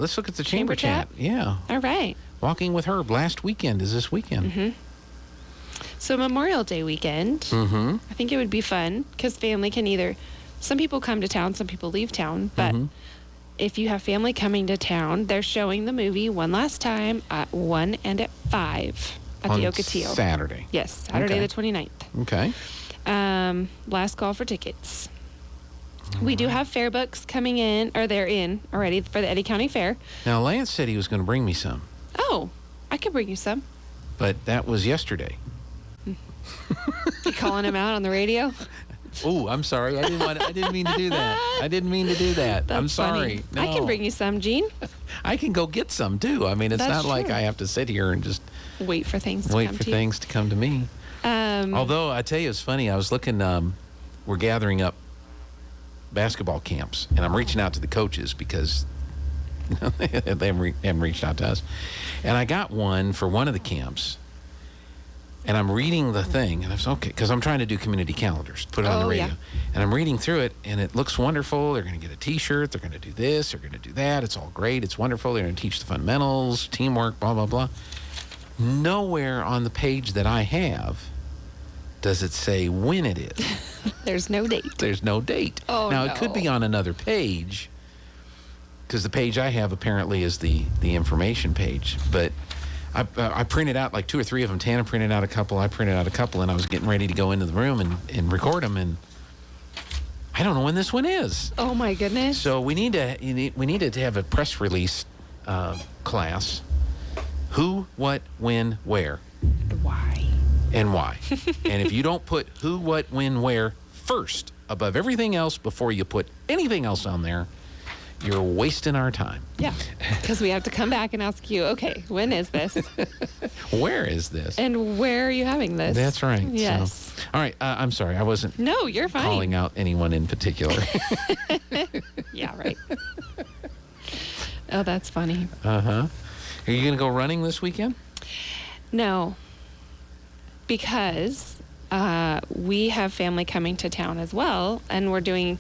Let's look at the chamber chat. Yeah. All right. Walking with Herb last weekend is this weekend. Mm-hmm. So Memorial Day weekend, I think it would be fun because family can either, some people come to town, some people leave town, but if you have family coming to town, they're showing the movie one last time at 1 and at 5 at the Ocotillo. Saturday. Yes, Saturday the 29th. Okay. Last call for tickets. We do have fair books coming in, or they're in already for the Eddy County Fair. Now, Lance said he was going to bring me some. Oh, I could bring you some. But that was yesterday. You calling him out on the radio? Oh, I'm sorry. I didn't mean to do that. That's I'm sorry. No. I can bring you some, Gene. I can go get some, too. I mean, it's That's not like true. I have to sit here and just wait for things to come to me. Although, I tell you, it's funny. I was looking, we're gathering up basketball camps, and I'm reaching out to the coaches because they haven't reached out to us. And I got one for one of the camps, and I'm reading the thing, and I was okay, because I'm trying to do community calendars, put it on the radio. Yeah. And I'm reading through it, and it looks wonderful. They're going to get a T-shirt. They're going to do this. They're going to do that. It's all great. It's wonderful. They're going to teach the fundamentals, teamwork, blah, blah, blah. Nowhere on the page that I have does it say when it is. There's no date. There's no date. Oh, now, no. it could be on another page, because the page I have apparently is the information page. But I printed out like 2 or 3 of them. Tana printed out a couple. I printed out a couple, and I was getting ready to go into the room and record them, and I don't know when this one is. Oh, my goodness. So we needed to have a press release class. Who, what, when, where. Why? And why. And if you don't put who, what, when, where first above everything else before you put anything else on there, you're wasting our time. Yeah, because we have to come back and ask you, okay, when is this? Where is this? And where are you having this? That's right. Yes. So, all right. I'm sorry. I wasn't No, you're fine. calling out anyone in particular. Yeah, right. Oh, that's funny. Uh-huh. Are you going to go running this weekend? No, because we have family coming to town as well, and we're doing,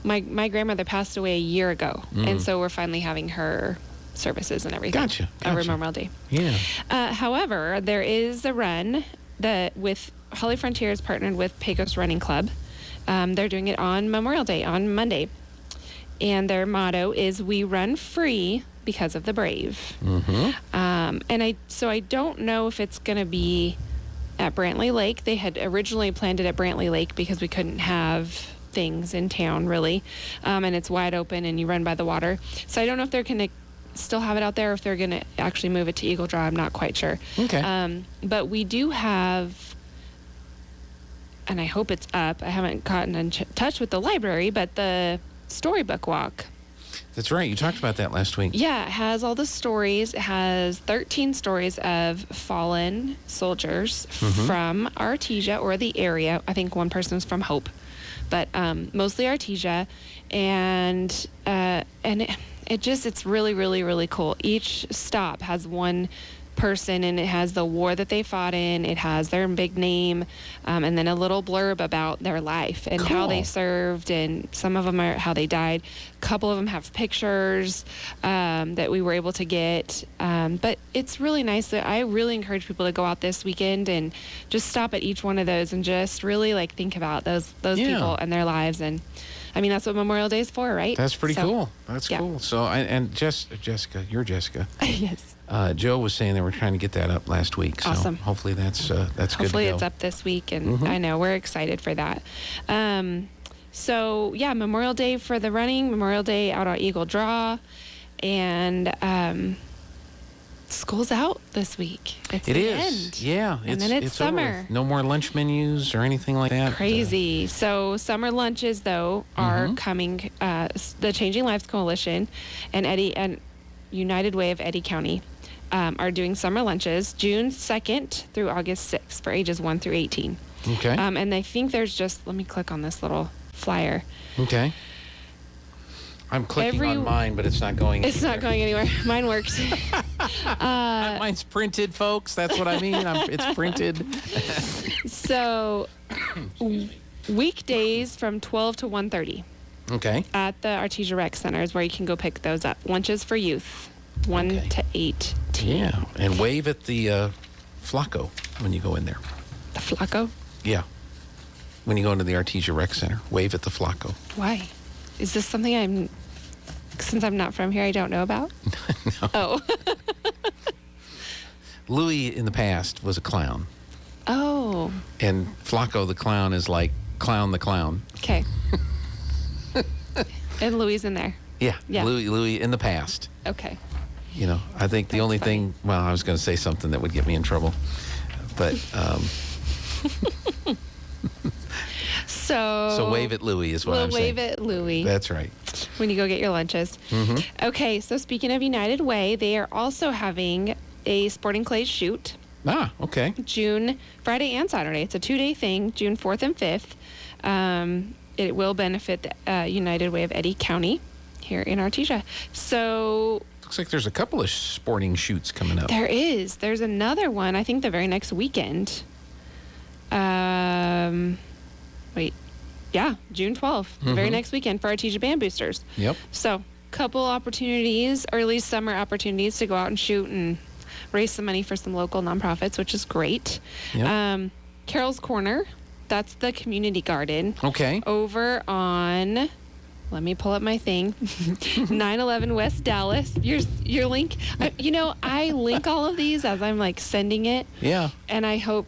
my grandmother passed away a year ago, and so we're finally having her services and everything. Gotcha. Over Memorial Day. Yeah. However, there is a run that with Holly Frontiers partnered with Pecos Running Club. They're doing it on Memorial Day, on Monday. And their motto is, "We run free because of the brave." And I don't know if it's going to be at Brantley Lake. They had originally planned it at Brantley Lake because we couldn't have things in town, really. And it's wide open and you run by the water. So I don't know if they're going to still have it out there or if they're going to actually move it to Eagle Draw. I'm not quite sure. Okay. But we do have, and I hope it's up, I haven't gotten in touch with the library, but the storybook walk. That's right. You talked about that last week. Yeah, it has all the stories. It has 13 stories of fallen soldiers from Artesia or the area. I think one person is from Hope, but mostly Artesia. And it's really, really, really cool. Each stop has one person, and it has the war that they fought in. It has their big name, and then a little blurb about their life and how they served, and some of them are how they died. A couple of them have pictures that we were able to get, but it's really nice. That I really encourage people to go out this weekend and just stop at each one of those and just really like think about those people and their lives. And I mean, that's what Memorial Day is for, right? That's pretty cool. That's cool. So, Jessica, you're Jessica. Yes. Joe was saying they were trying to get that up last week. So awesome. Hopefully that's good to go. Hopefully it's up this week, and I know we're excited for that. So, yeah, Memorial Day for the running, Memorial Day out on Eagle Draw, and school's out this week. It's the end. Yeah. And then it's summer. Over. No more lunch menus or anything like that. Crazy. So summer lunches, though, are coming. The Changing Lives Coalition and United Way of Eddy County are doing summer lunches June 2nd through August 6th for ages 1 through 18. Okay. And I think there's just, let me click on this little flyer. Okay. I'm clicking on mine, but it's not going anywhere. It's not going anywhere. Mine works. Mine's printed, folks. That's what I mean. It's printed. So, weekdays from 12 to 1:30. Okay. at the Artesia Rec Center is where you can go pick those up. Lunches for youth, 1 to 8. Yeah, and wave at the Flacco when you go in there. The Flacco? Yeah. When you go into the Artesia Rec Center, wave at the Flacco. Why? Is this something since I'm not from here, I don't know about? No. Oh. Louis in the past was a clown. Oh. And Flacco the clown is like Clown the Clown. Okay. And Louis in there. Yeah. Yeah. Louis in the past. Okay. You know, I think the only thing, well, I was going to say something that would get me in trouble. But, so wave at Louis is what I'm saying. We'll wave at Louis. That's right. When you go get your lunches. Mm-hmm. Okay, so speaking of United Way, they are also having a Sporting Clays shoot. Ah, okay. Friday and Saturday. It's a 2-day thing, June 4th and 5th. It will benefit the United Way of Eddy County here in Artesia. So looks like there's a couple of sporting shoots coming up. there is. There's another one, I think the very next weekend. June 12th, the very next weekend for Artesia Band Boosters. Yep. So, couple opportunities, early summer opportunities to go out and shoot and raise some money for some local nonprofits, which is great. Yep. Carol's Corner, that's the community garden. Okay. Over on, let me pull up my thing, 911 West Dallas. Your link. I link all of these as I'm like sending it. Yeah. And I hope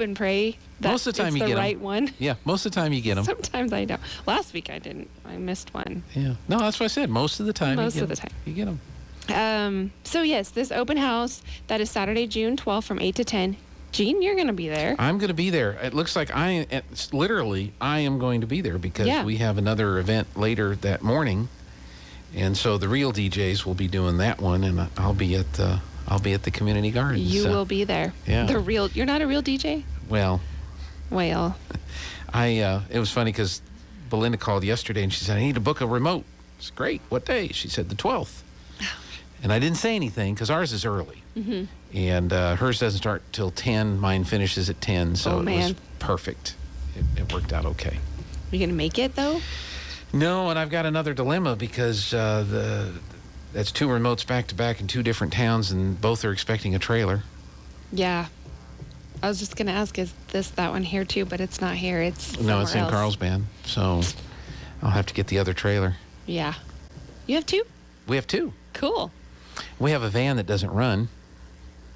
and pray that most of the time it's you the get right 'em. one. Yeah, most of the time you get them. Sometimes I don't. Last week I didn't. I missed one. Yeah. No, that's what I said. Most of the time Most you of get the 'em. time. You get them. So yes, this open house, that is Saturday, June 12th from 8 to 10. Gene, you're going to be there. I'm going to be there. It looks like I am going to be there because we have another event later that morning. And so the real DJs will be doing that one, and I'll be at the community garden. You will be there. Yeah. You're not a real DJ? Well, it was funny because Belinda called yesterday and she said, I need to book a remote. It's great. What day? She said the 12th. And I didn't say anything because ours is early. Mm-hmm. And hers doesn't start till 10. Mine finishes at 10. So it was perfect. It worked out okay. You going to make it, though? No, and I've got another dilemma because that's 2 remotes back to back in 2 different towns, and both are expecting a trailer. Yeah. I was just going to ask, is that one here too? But it's not here. It's No, it's in else. Carlsbad. So I'll have to get the other trailer. Yeah. You have 2? We have 2. Cool. We have a van that doesn't run.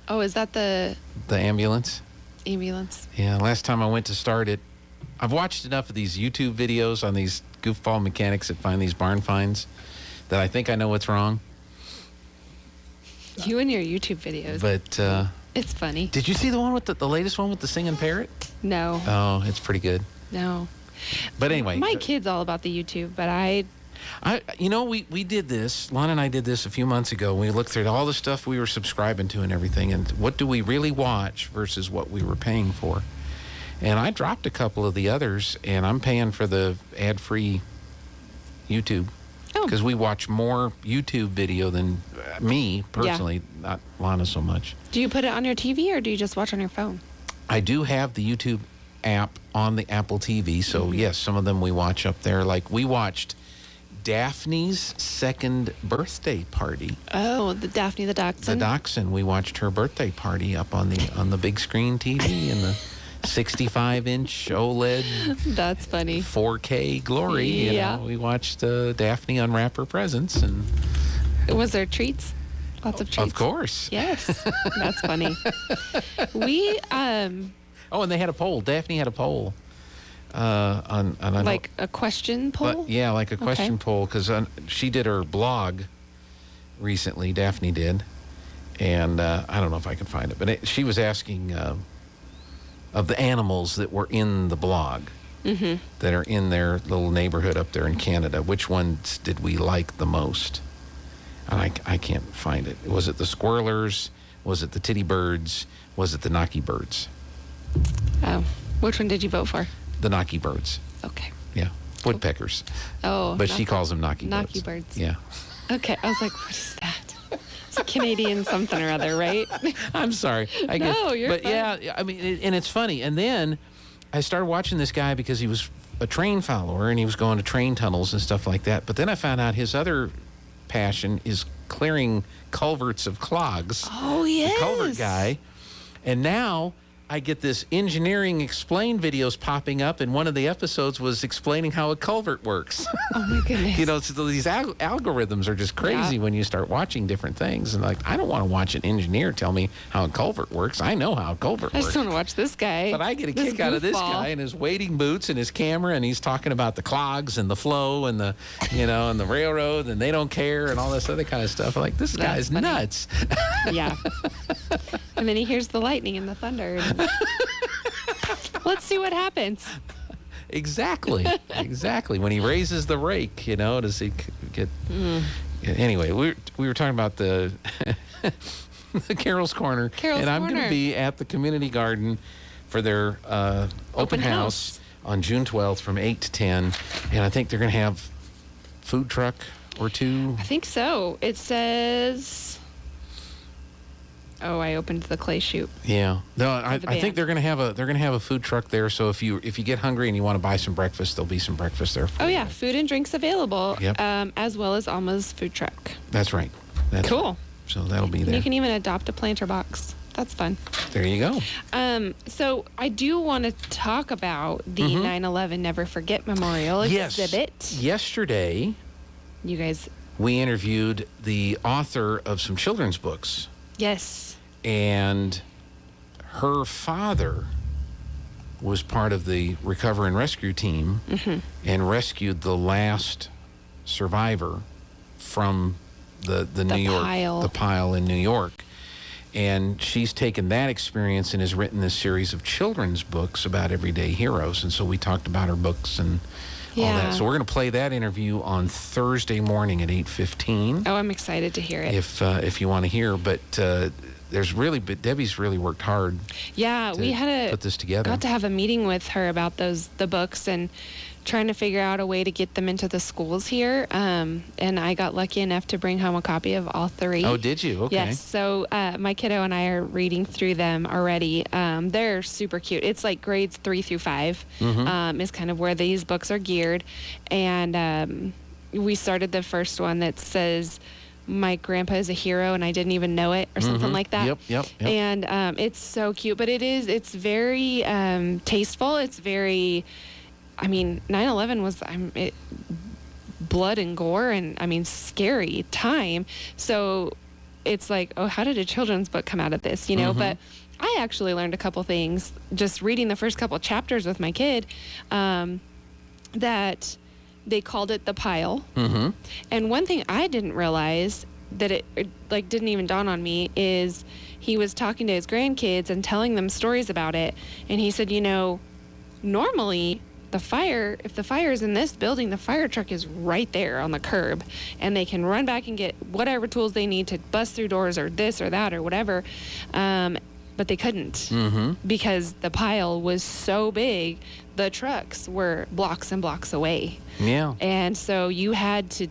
Oh, is that the ambulance? Ambulance. Yeah, last time I went to start it, I've watched enough of these YouTube videos on these goofball mechanics that find these barn finds that I think I know what's wrong. You and your YouTube videos. But it's funny. Did you see the one with the latest one with the singing parrot? No. Oh, it's pretty good. No. But anyway, my kid's all about the YouTube, but we did this. Lon and I did this a few months ago. We looked through all the stuff we were subscribing to and everything, and what do we really watch versus what we were paying for. And I dropped a couple of the others, and I'm paying for the ad-free YouTube. Because we watch more YouTube video than me, personally, not Lana so much. Do you put it on your TV, or do you just watch on your phone? I do have the YouTube app on the Apple TV, so yes, some of them we watch up there. Like we watched Daphne's second birthday party. Oh, the Daphne the Dachshund. The Dachshund. We watched her birthday party up on the big screen TV and the 65-inch OLED. That's funny. 4K glory. Yeah. We watched Daphne unwrap her presents, and was there treats? Lots of treats. Of course. Yes. That's funny. Oh, and they had a poll. Daphne had a poll. Like a question poll? Yeah, like a question poll, because she did her blog recently, Daphne did, and I don't know if I can find it, but she was asking of the animals that were in the blog, that are in their little neighborhood up there in Canada, which ones did we like the most? And I can't find it. Was it the squirrelers? Was it the titty birds? Was it the knocky birds? Oh, which one did you vote for? The knocky birds. Okay. Yeah, woodpeckers. Oh. But she calls them knocky birds. Knocky birds. Yeah. Okay, I was like, what is that? It's a Canadian something or other, right? I'm sorry. I guess. No, you're but fine. yeah, I mean, and it's funny. And then I started watching this guy because he was a train follower, and he was going to train tunnels and stuff like that. But then I found out his other passion is clearing culverts of clogs. Oh, yes. The culvert guy. And now I get this engineering explain videos popping up, and one of the episodes was explaining how a culvert works. Oh, my goodness. So these algorithms are just crazy when you start watching different things. And like, I don't want to watch an engineer tell me how a culvert works. I know how a culvert I works. just want to watch this guy. But I get a kick out of this guy and his wading boots and his camera, and he's talking about the clogs and the flow and the, and the railroad, and they don't care and all this other kind of stuff. I'm like, this guy's nuts. Yeah. And then he hears the lightning and the thunder. And let's see what happens. Exactly. When he raises the rake, does he get... Anyway, we were talking about the Carol's Corner. And I'm going to be at the community garden for their open house on June 12th from 8 to 10. And I think they're going to have food truck or two. I think so. It says... Oh, I opened the clay chute. Yeah. No, I think they're going to have a food truck there. So if you get hungry and you want to buy some breakfast, there'll be some breakfast there for you. Yeah, food and drinks available. Yep. As well as Alma's food truck. That's right. Cool. So that'll be there. You can even adopt a planter box. That's fun. There you go. So I do want to talk about the 9/11 Never Forget Memorial exhibit. Yesterday, you guys, we interviewed the author of some children's books. Yes. And her father was part of the recovery and rescue team and rescued the last survivor from the New York pile. The pile in New York. And she's taken that experience and has written this series of children's books about everyday heroes. And so we talked about her books and all that. So we're going to play that interview on Thursday morning at 8:15. Oh, I'm excited to hear it. If you want to hear, but Debbie's really worked hard. Yeah, we had put this together. Got to have a meeting with her about the books and trying to figure out a way to get them into the schools here. And I got lucky enough to bring home a copy of all three. Oh, did you? Okay. Yes. So my kiddo and I are reading through them already. They're super cute. It's like grades 3 through 5 is kind of where these books are geared. And we started the first one that says, "My grandpa is a hero and I didn't even know it," or something like that. Yep. And it's so cute, but it's very tasteful. It's very, 9/11 was blood and gore and scary time. So it's like, oh, how did a children's book come out of this? But I actually learned a couple things just reading the first couple chapters with my kid, that they called it the pile. And one thing I didn't realize that it didn't even dawn on me is he was talking to his grandkids and telling them stories about it. And he said, normally if the fire is in this building, the fire truck is right there on the curb and they can run back and get whatever tools they need to bust through doors or this or that or whatever. But they couldn't because the pile was so big. The trucks were blocks and blocks away. Yeah. And so you had to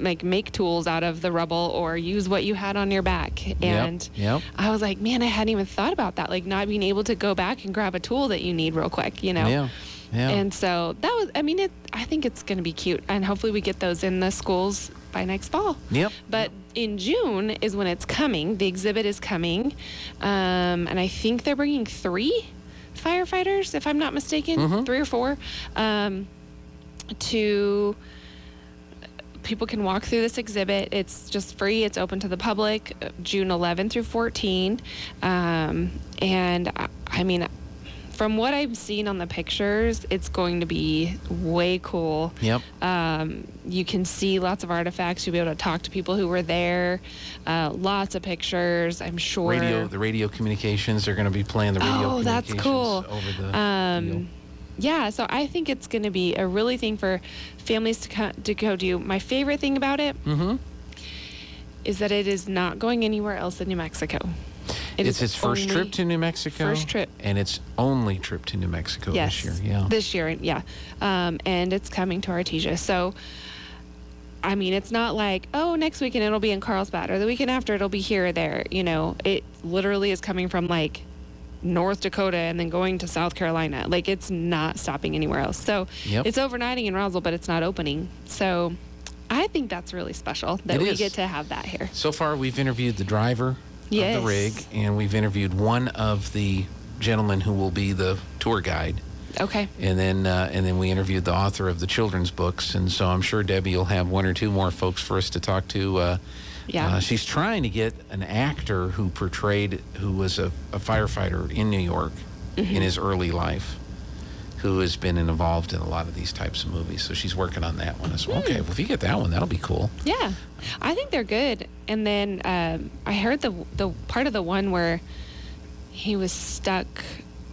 make tools out of the rubble or use what you had on your back. And I was like, man, I hadn't even thought about that. Like not being able to go back and grab a tool that you need real quick, Yeah. And so that was, I think it's going to be cute. And hopefully we get those in the schools by next fall. Yep. But in June is when it's coming. The exhibit is coming. And I think they're bringing 3 firefighters, if I'm not mistaken, 3 or 4, to... People can walk through this exhibit. It's just free. It's open to the public, June 11 through 14. And from what I've seen on the pictures, it's going to be way cool. Yep. You can see lots of artifacts. You'll be able to talk to people who were there. Lots of pictures, I'm sure. The radio communications, they're going to be playing the radio communications. That's cool. Over the deal. Yeah, so I think it's going to be a really thing for families to go do. My favorite thing about it is that it is not going anywhere else in New Mexico. It's its first trip to New Mexico. First trip. And its only trip to New Mexico this year. Yeah. This year, yeah. And it's coming to Artesia. So, it's not like, oh, next weekend it'll be in Carlsbad or the weekend after it'll be here or there. It literally is coming from North Dakota and then going to South Carolina. Like, it's not stopping anywhere else. So it's overnighting in Roswell, but it's not opening. So I think that's really special that we get to have that here. So far, we've interviewed the driver of the rig, and we've interviewed one of the gentlemen who will be the tour guide. Okay. And then we interviewed the author of the children's books, and so I'm sure Debbie will have one or two more folks for us to talk to. She's trying to get an actor who was a firefighter in New York in his early life, who has been involved in a lot of these types of movies. So she's working on that one as well. Okay, well, if you get that one, that'll be cool. Yeah, I think they're good. And then I heard the part of the one where he was stuck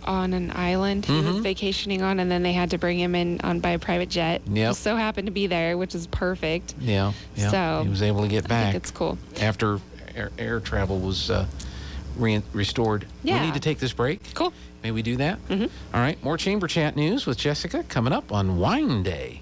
on an island he was vacationing on, and then they had to bring him in by a private jet. Yep. Just so happened to be there, which is perfect. Yeah. So he was able to get back. I think it's cool. After air travel was restored. Yeah. We need to take this break. Cool. May we do that? All right. More Chamber Chat news with Jessica coming up on Wine Day.